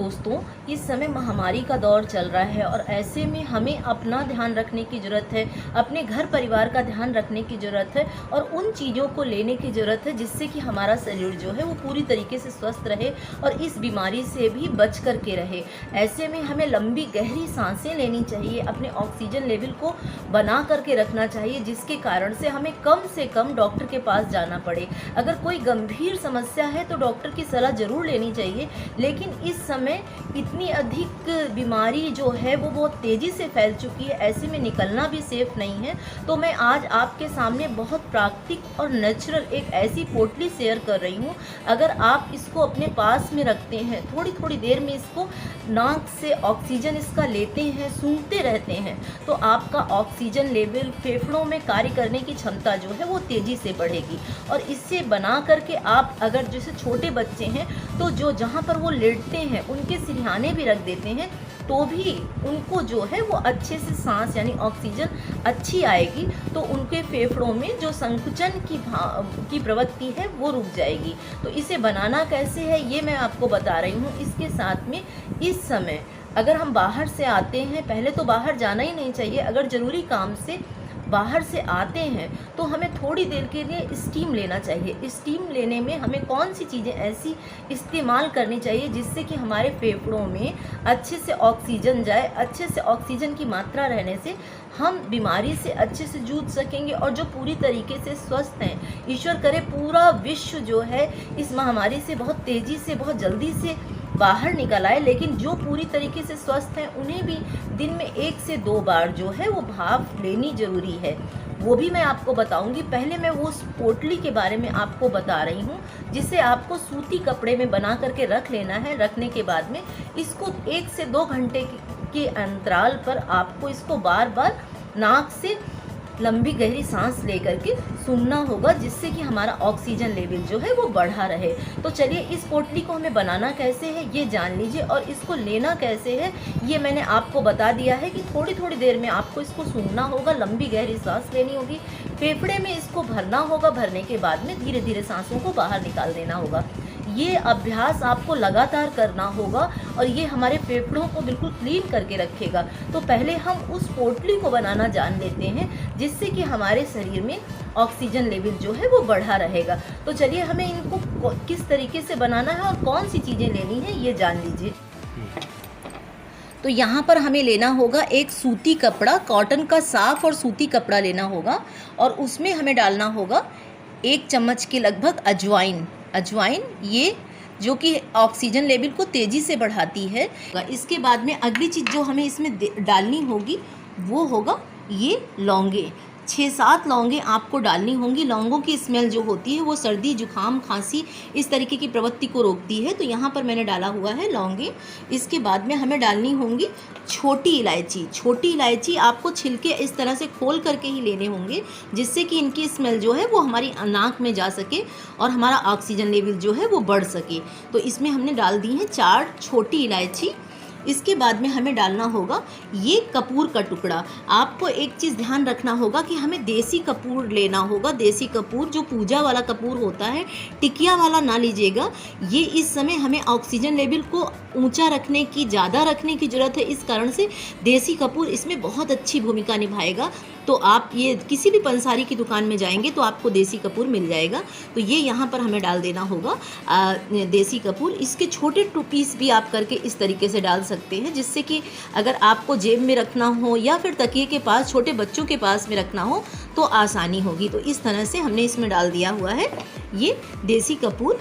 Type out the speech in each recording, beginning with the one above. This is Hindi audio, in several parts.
दोस्तों, इस समय महामारी का दौर चल रहा है और ऐसे में हमें अपना ध्यान रखने की ज़रूरत है, अपने घर परिवार का ध्यान रखने की ज़रूरत है और उन चीज़ों को लेने की ज़रूरत है जिससे कि हमारा शरीर जो है वो पूरी तरीके से स्वस्थ रहे और इस बीमारी से भी बच कर के रहे। ऐसे में हमें लंबी गहरी सांसें लेनी चाहिए, अपने ऑक्सीजन लेवल को बना करके रखना चाहिए, जिसके कारण से कम डॉक्टर के पास जाना पड़े। अगर कोई गंभीर समस्या है तो डॉक्टर की सलाह ज़रूर लेनी चाहिए, लेकिन इस समय इतनी अधिक बीमारी जो है वो बहुत तेज़ी से फैल चुकी है, ऐसे में निकलना भी सेफ नहीं है। तो मैं आज आपके सामने बहुत प्राकृतिक और नेचुरल एक ऐसी पोटली शेयर कर रही हूँ। अगर आप इसको अपने पास में रखते हैं, थोड़ी थोड़ी देर में इसको नाक से ऑक्सीजन इसका लेते हैं, सूंघते रहते हैं, तो आपका ऑक्सीजन लेवल, फेफड़ों में कार्य करने की क्षमता जो है वो तेज़ी से बढ़ेगी। और इससे बना करके आप अगर जैसे छोटे बच्चे हैं तो जो जहाँ पर वो लेटते हैं उनके सिरहाने भी रख देते हैं, तो भी उनको जो है वो अच्छे से सांस यानी ऑक्सीजन अच्छी आएगी, तो उनके फेफड़ों में जो संकुचन की प्रवृत्ति है वो रुक जाएगी। तो इसे बनाना कैसे है ये मैं आपको बता रही हूँ। इसके साथ में इस समय अगर हम बाहर से आते हैं, पहले तो बाहर जाना ही नहीं चाहिए, अगर ज़रूरी काम से बाहर से आते हैं तो हमें थोड़ी देर के लिए स्टीम लेना चाहिए। स्टीम लेने में हमें कौन सी चीज़ें ऐसी इस्तेमाल करनी चाहिए जिससे कि हमारे फेफड़ों में अच्छे से ऑक्सीजन जाए, अच्छे से ऑक्सीजन की मात्रा रहने से हम बीमारी से अच्छे से जूझ सकेंगे और जो पूरी तरीके से स्वस्थ हैं, ईश्वर करे पूरा विश्व जो है इस महामारी से बहुत तेज़ी से बहुत जल्दी से बाहर निकल आए, लेकिन जो पूरी तरीके से स्वस्थ हैं उन्हें भी दिन में 1 से 2 बार जो है वो भाप लेनी ज़रूरी है। वो भी मैं आपको बताऊंगी। पहले मैं वो उस पोटली के बारे में आपको बता रही हूँ जिसे आपको सूती कपड़े में बना करके रख लेना है। रखने के बाद में इसको 1 से 2 घंटे के अंतराल पर आपको इसको बार बार नाक से लंबी गहरी सांस लेकर के सूंघना होगा, जिससे कि हमारा ऑक्सीजन लेवल जो है वो बढ़ा रहे। तो चलिए इस पोटली को हमें बनाना कैसे है ये जान लीजिए, और इसको लेना कैसे है ये मैंने आपको बता दिया है कि थोड़ी थोड़ी देर में आपको इसको सूंघना होगा, लंबी गहरी सांस लेनी होगी, फेफड़े में इसको भरना होगा, भरने के बाद में धीरे धीरे सांसों को बाहर निकाल देना होगा। ये अभ्यास आपको लगातार करना होगा और ये हमारे फेफड़ों को बिल्कुल क्लीन करके रखेगा। तो पहले हम उस पोटली को बनाना जान लेते हैं जिससे कि हमारे शरीर में ऑक्सीजन लेवल जो है वो बढ़ा रहेगा। तो चलिए हमें इनको किस तरीके से बनाना है और कौन सी चीज़ें लेनी है ये जान लीजिए। तो यहाँ पर हमें लेना होगा एक सूती कपड़ा, कॉटन का साफ और सूती कपड़ा लेना होगा और उसमें हमें डालना होगा 1 चम्मच के लगभग अजवाइन। ये जो कि ऑक्सीजन लेवल को तेज़ी से बढ़ाती है। इसके बाद में अगली चीज़ जो हमें इसमें डालनी होगी वो होगा ये लौंगे। 6-7 लौंगे आपको डालनी होंगी। लौंगों की स्मेल जो होती है वो सर्दी, जुकाम, खांसी इस तरीके की प्रवृत्ति को रोकती है, तो यहाँ पर मैंने डाला हुआ है लौंगे। इसके बाद में हमें डालनी होंगी छोटी इलायची। छोटी इलायची आपको छिलके इस तरह से खोल करके ही लेने होंगे, जिससे कि इनकी स्मेल जो है वो हमारी नाक में जा सके और हमारा ऑक्सीजन लेवल जो है वो बढ़ सके। तो इसमें हमने डाल दी हैं 4 छोटी इलायची। इसके बाद में हमें डालना होगा ये कपूर का टुकड़ा। आपको एक चीज़ ध्यान रखना होगा कि हमें देसी कपूर लेना होगा। देसी कपूर जो पूजा वाला कपूर होता है, टिकिया वाला ना लीजिएगा। ये इस समय हमें ऑक्सीजन लेवल को ऊंचा रखने की, ज़्यादा रखने की ज़रूरत है, इस कारण से देसी कपूर इसमें बहुत अच्छी भूमिका निभाएगा। तो आप ये किसी भी पंसारी की दुकान में जाएंगे तो आपको देसी कपूर मिल जाएगा। तो ये यहाँ पर हमें डाल देना होगा देसी कपूर। इसके छोटे पीस भी आप करके इस तरीके से डाल सकते हैं, जिससे कि अगर आपको जेब में रखना हो या फिर तकिए के पास, छोटे बच्चों के पास में रखना हो तो आसानी होगी। तो इस तरह से हमने इसमें डाल दिया हुआ है ये देसी कपूर।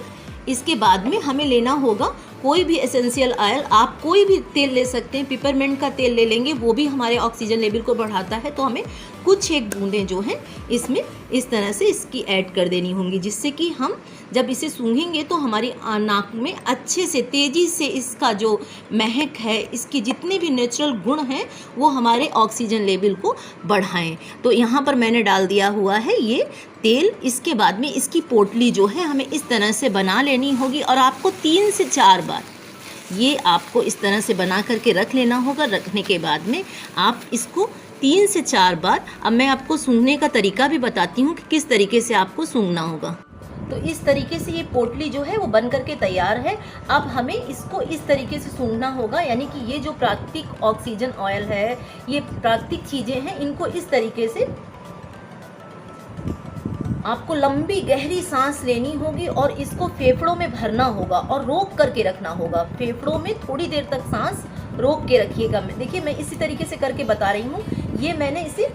इसके बाद में हमें लेना होगा कोई भी एसेंशियल ऑयल। आप कोई भी तेल ले सकते हैं, पिपरमिंट का तेल ले लेंगे, वो भी हमारे ऑक्सीजन लेवल को बढ़ाता है। तो हमें कुछ एक बूंदें जो हैं इसमें इस तरह से इसकी ऐड कर देनी होंगी, जिससे कि हम जब इसे सूंघेंगे तो हमारी नाक में अच्छे से तेज़ी से इसका जो महक है, इसके जितने भी नेचुरल गुण हैं वो हमारे ऑक्सीजन लेवल को बढ़ाएं। तो यहाँ पर मैंने डाल दिया हुआ है ये तेल। इसके बाद में इसकी पोटली जो है हमें इस तरह से बना लेनी होगी और आपको 3 से 4 बार ये आपको इस तरह से बना करके रख लेना होगा। रखने के बाद में आप इसको 3 से 4 बार, अब मैं आपको सूंघने का तरीका भी बताती हूँ कि किस तरीके से आपको सूंघना होगा। तो इस तरीके से ये पोटली जो है वो बन करके तैयार है। अब हमें इसको इस तरीके से सूंघना होगा, यानी कि ये जो प्राकृतिक ऑक्सीजन ऑयल है, ये प्राकृतिक चीज़ें हैं, इनको इस तरीके से आपको लंबी गहरी सांस लेनी होगी और इसको फेफड़ों में भरना होगा और रोक करके रखना होगा। फेफड़ों में थोड़ी देर तक सांस रोक के रखिएगा। देखिए मैं इसी तरीके से करके बता रही हूँ। ये मैंने इसे,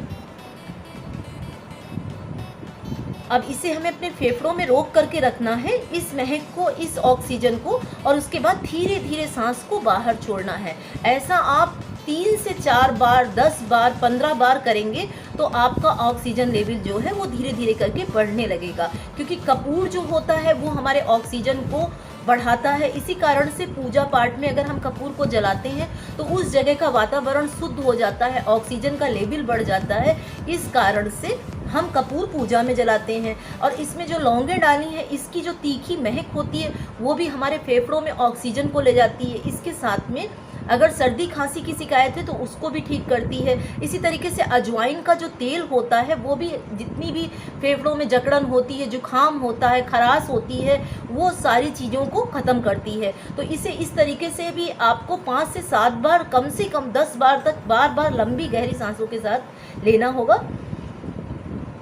अब इसे हमें अपने फेफड़ों में रोक करके रखना है, इस महक को, इस ऑक्सीजन को, और उसके बाद धीरे धीरे सांस को बाहर छोड़ना है। ऐसा आप 3 से 4 बार, 10 बार, 15 बार करेंगे तो आपका ऑक्सीजन लेवल जो है वो धीरे धीरे करके बढ़ने लगेगा, क्योंकि कपूर जो होता है वो हमारे ऑक्सीजन को बढ़ाता है। इसी कारण से पूजा पाठ में अगर हम कपूर को जलाते हैं तो उस जगह का वातावरण शुद्ध हो जाता है, ऑक्सीजन का लेवल बढ़ जाता है। इस कारण से हम कपूर पूजा में जलाते हैं। और इसमें जो लौंगें डाली हैं, इसकी जो तीखी महक होती है वो भी हमारे फेफड़ों में ऑक्सीजन को ले जाती है। इसके साथ में अगर सर्दी खांसी की शिकायत है तो उसको भी ठीक करती है। इसी तरीके से अजवाइन का जो तेल होता है वो भी जितनी भी फेफड़ों में जकड़न होती है, जुखाम होता है, खराश होती है, वो सारी चीज़ों को ख़त्म करती है। तो इसे इस तरीके से भी आपको 5 से 7 बार, कम से कम 10 बार तक बार बार लंबी गहरी सांसों के साथ लेना होगा।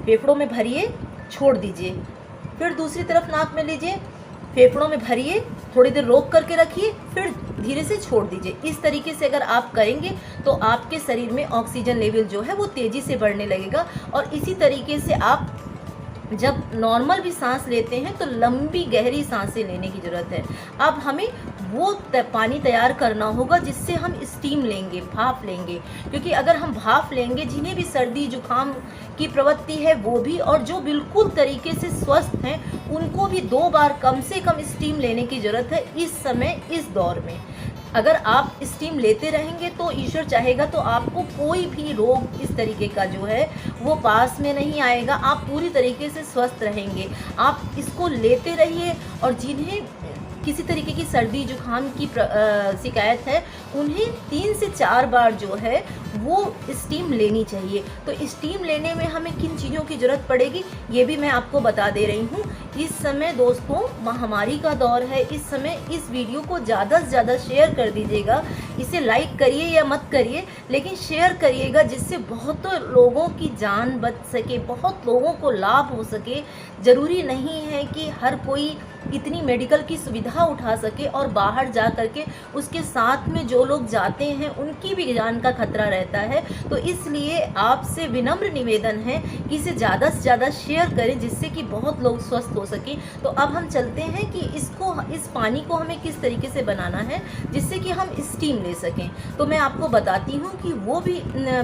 फेफड़ों में भरिए, छोड़ दीजिए, फिर दूसरी तरफ नाक में लीजिए, फेफड़ों में भरिए, थोड़ी देर रोक करके रखिए, फिर धीरे से छोड़ दीजिए। इस तरीके से अगर आप करेंगे तो आपके शरीर में ऑक्सीजन लेवल जो है वो तेज़ी से बढ़ने लगेगा। और इसी तरीके से आप जब नॉर्मल भी सांस लेते हैं तो लंबी गहरी सांसें लेने की ज़रूरत है। अब हमें वो पानी तैयार करना होगा जिससे हम स्टीम लेंगे, भाप लेंगे, क्योंकि अगर हम भाप लेंगे, जिन्हें भी सर्दी जुकाम की प्रवृत्ति है वो भी, और जो बिल्कुल तरीके से स्वस्थ हैं उनको भी 2 बार कम से कम स्टीम लेने की ज़रूरत है इस समय, इस दौर में। अगर आप स्टीम लेते रहेंगे तो ईश्वर चाहेगा तो आपको कोई भी रोग इस तरीके का जो है वो पास में नहीं आएगा। आप पूरी तरीके से स्वस्थ रहेंगे। आप इसको लेते रहिए, और जिन्हें किसी तरीके की सर्दी जुकाम की शिकायत है उन्हें 3 से 4 बार जो है वो स्टीम लेनी चाहिए। तो स्टीम लेने में हमें किन चीज़ों की ज़रूरत पड़ेगी ये भी मैं आपको बता दे रही हूँ। इस समय दोस्तों महामारी का दौर है, इस समय इस वीडियो को ज़्यादा से ज़्यादा शेयर कर दीजिएगा। इसे लाइक करिए या मत करिए, लेकिन शेयर करिएगा जिससे बहुत लोगों की जान बच सके, बहुत लोगों को लाभ हो सके। ज़रूरी नहीं है कि हर कोई इतनी मेडिकल की सुविधा उठा सके, और बाहर जा करके उसके साथ में जो लोग जाते हैं उनकी भी जान का खतरा रहता है। तो इसलिए आपसे विनम्र निवेदन है कि इसे ज़्यादा से ज़्यादा शेयर करें जिससे कि बहुत लोग स्वस्थ हो सकें। तो अब हम चलते हैं कि इस पानी को हमें किस तरीके से बनाना है जिससे कि हम स्टीम ले सकें। तो मैं आपको बताती हूँ कि वो भी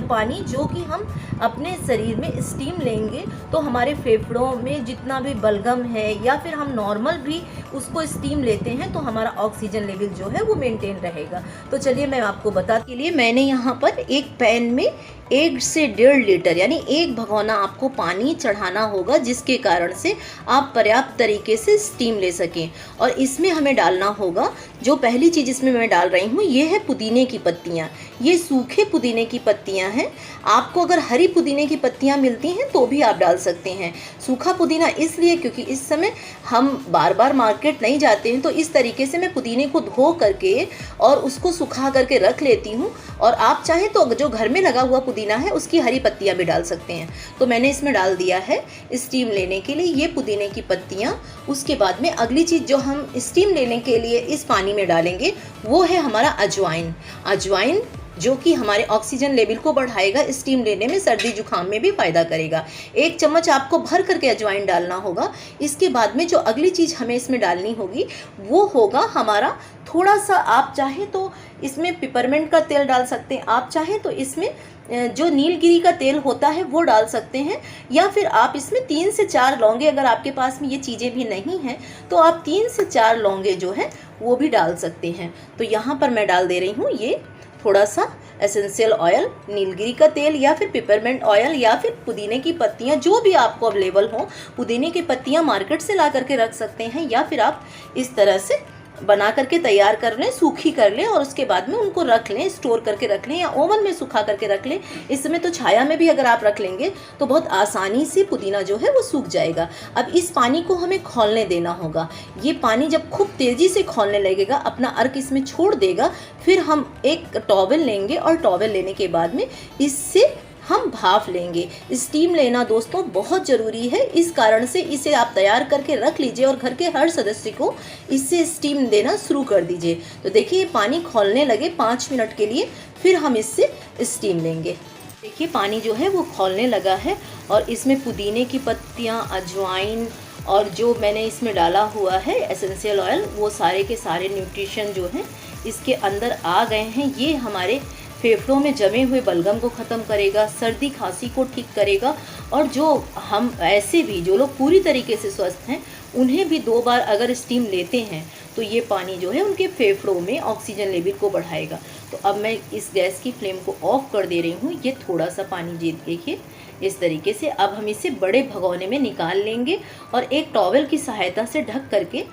पानी जो कि हम अपने शरीर में स्टीम लेंगे तो हमारे फेफड़ों में जितना भी बलगम है या फिर हम नॉर्मल भी उसको स्टीम लेते हैं तो हमारा ऑक्सीजन लेवल जो है वो मेंटेन रहेगा। तो चलिए मैं आपको बताने के लिए मैंने यहाँ पर एक पैन में 1 से 1.5 लीटर यानी 1 भगोना आपको पानी चढ़ाना होगा, जिसके कारण से आप पर्याप्त तरीके से स्टीम ले सकें। और इसमें हमें डालना होगा, जो पहली चीज़ इसमें मैं डाल रही हूँ ये है पुदीने की पत्तियाँ। ये सूखे पुदीने की पत्तियाँ हैं। आपको अगर हरी पुदीने की पत्तियाँ मिलती हैं तो भी आप डाल सकते हैं। सूखा पुदीना इसलिए क्योंकि इस समय हम बार बार मार्केट नहीं जाते हैं, तो इस तरीके से मैं पुदीने को धो करके और उसको सुखा करके रख लेती हूँ। और आप चाहें तो जो घर में लगा हुआ पुदीना है उसकी हरी पत्तियाँ भी डाल सकते हैं। तो मैंने इसमें डाल दिया है स्टीम लेने के लिए ये पुदीने की पत्तियाँ। उसके बाद में अगली चीज़ जो हम स्टीम लेने के लिए इस पानी में डालेंगे वो है हमारा अजवाइन। अजवाइन जो कि हमारे ऑक्सीजन लेवल को बढ़ाएगा, स्टीम लेने में, सर्दी जुकाम में भी फ़ायदा करेगा। 1 चम्मच आपको भर करके अजवाइन डालना होगा। इसके बाद में जो अगली चीज़ हमें इसमें डालनी होगी वो होगा हमारा थोड़ा सा, आप चाहें तो इसमें पिपरमेंट का तेल डाल सकते हैं, आप चाहें तो इसमें जो नीलगिरी का तेल होता है वो डाल सकते हैं, या फिर आप इसमें 3 से 4 लौंगे, अगर आपके पास में ये चीज़ें भी नहीं हैं तो आप 3 से 4 लौंगे जो है वो भी डाल सकते हैं। तो यहाँ पर मैं डाल दे रही हूँ ये थोड़ा सा एसेंशियल ऑयल, नीलगिरी का तेल या फिर पिपरमेंट ऑयल या फिर पुदीने की पत्तियाँ, जो भी आपको अवेलेबल हो। पुदीने की पत्तियाँ मार्केट से ला करके रख सकते हैं, या फिर आप इस तरह से बना करके तैयार कर लें, सूखी कर लें और उसके बाद में उनको रख लें, स्टोर करके रख लें या ओवन में सुखा करके रख लें। इस समय तो छाया में भी अगर आप रख लेंगे तो बहुत आसानी से पुदीना जो है वो सूख जाएगा। अब इस पानी को हमें खौलने देना होगा। ये पानी जब खूब तेज़ी से खौलने लगेगा, अपना अर्क इसमें छोड़ देगा, फिर हम एक टॉवेल लेंगे और टॉवेल लेने के बाद में इससे हम भाप लेंगे। स्टीम लेना दोस्तों बहुत ज़रूरी है, इस कारण से इसे आप तैयार करके रख लीजिए और घर के हर सदस्य को इससे स्टीम देना शुरू कर दीजिए। तो देखिए ये पानी खौलने लगे 5 मिनट के लिए, फिर हम इससे स्टीम लेंगे। देखिए पानी जो है वो खौलने लगा है और इसमें पुदीने की पत्तियाँ, अजवाइन और जो मैंने इसमें डाला हुआ है एसेंशियल ऑयल, वो सारे के सारे न्यूट्रिशन जो हैं इसके अंदर आ गए हैं। ये हमारे फेफड़ों में जमे हुए बलगम को ख़त्म करेगा, सर्दी खांसी को ठीक करेगा और जो हम ऐसे भी जो लोग पूरी तरीके से स्वस्थ हैं उन्हें भी 2 बार अगर स्टीम लेते हैं तो ये पानी जो है उनके फेफड़ों में ऑक्सीजन लेवल को बढ़ाएगा। तो अब मैं इस गैस की फ्लेम को ऑफ कर दे रही हूँ। ये थोड़ा सा पानी जीत देखिए इस तरीके से। अब हम इसे बड़े भगोने में निकाल लेंगे और एक टॉवेल की सहायता से ढक करके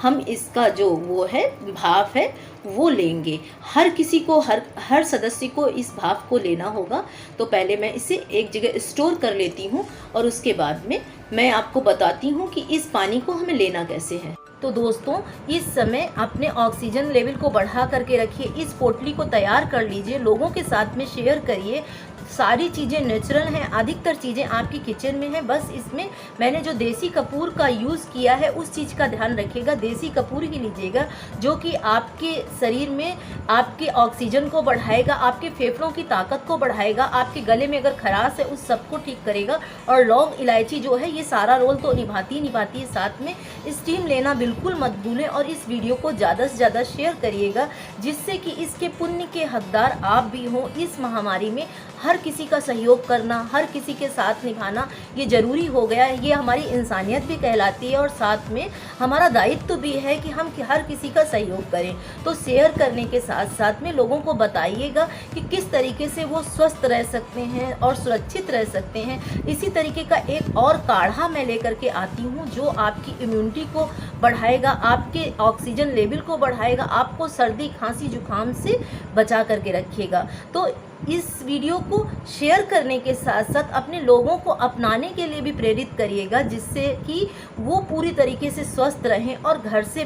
हम इसका जो वो है भाप है वो लेंगे। हर किसी को हर सदस्य को इस भाप को लेना होगा। तो पहले मैं इसे एक जगह स्टोर कर लेती हूँ और उसके बाद में मैं आपको बताती हूँ कि इस पानी को हमें लेना कैसे है। तो दोस्तों इस समय अपने ऑक्सीजन लेवल को बढ़ा करके रखिए, इस पोटली को तैयार कर लीजिए, लोगों के साथ में शेयर करिए। सारी चीज़ें नेचुरल हैं, अधिकतर चीज़ें आपकी किचन में हैं। बस इसमें मैंने जो देसी कपूर का यूज़ किया है उस चीज़ का ध्यान रखिएगा। देसी कपूर ही लीजिएगा जो कि आपके शरीर में आपके ऑक्सीजन को बढ़ाएगा, आपके फेफड़ों की ताकत को बढ़ाएगा, आपके गले में अगर खराश है उस सब को ठीक करेगा। और लौंग इलायची जो है ये सारा रोल तो निभाती है। साथ में स्टीम लेना बिल्कुल मत भूलें और इस वीडियो को ज़्यादा से ज़्यादा शेयर करिएगा जिससे कि इसके पुण्य के हकदार आप भी हों। इस महामारी में हर किसी का सहयोग करना, हर किसी के साथ निभाना ये ज़रूरी हो गया है। ये हमारी इंसानियत भी कहलाती है और साथ में हमारा दायित्व भी है कि हम हर किसी का सहयोग करें। तो शेयर करने के साथ साथ में लोगों को बताइएगा कि किस तरीके से वो स्वस्थ रह सकते हैं और सुरक्षित रह सकते हैं। इसी तरीके का एक और काढ़ा मैं लेकर के आती हूँ जो आपकी इम्यूनिटी को बढ़ाएगा, आपके ऑक्सीजन लेवल को बढ़ाएगा, आपको सर्दी खांसी जुकाम से बचा करके रखिएगा। तो इस वीडियो को शेयर करने के साथ साथ अपने लोगों को अपनाने के लिए भी प्रेरित करिएगा जिससे कि वो पूरी तरीके से स्वस्थ रहें और घर से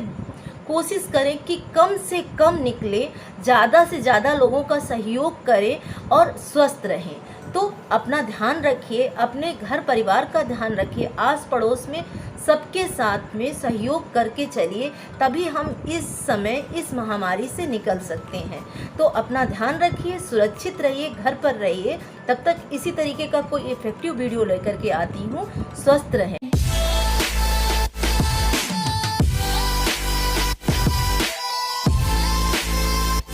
कोशिश करें कि कम से कम निकले, ज़्यादा से ज़्यादा लोगों का सहयोग करें और स्वस्थ रहें। तो अपना ध्यान रखिए, अपने घर परिवार का ध्यान रखिए, आस पड़ोस में सबके साथ में सहयोग करके चलिए, तभी हम इस समय इस महामारी से निकल सकते हैं। तो अपना ध्यान रखिए, सुरक्षित रहिए, घर पर रहिए। तब तक इसी तरीके का कोई इफेक्टिव वीडियो लेकर के आती हूँ। स्वस्थ रहें।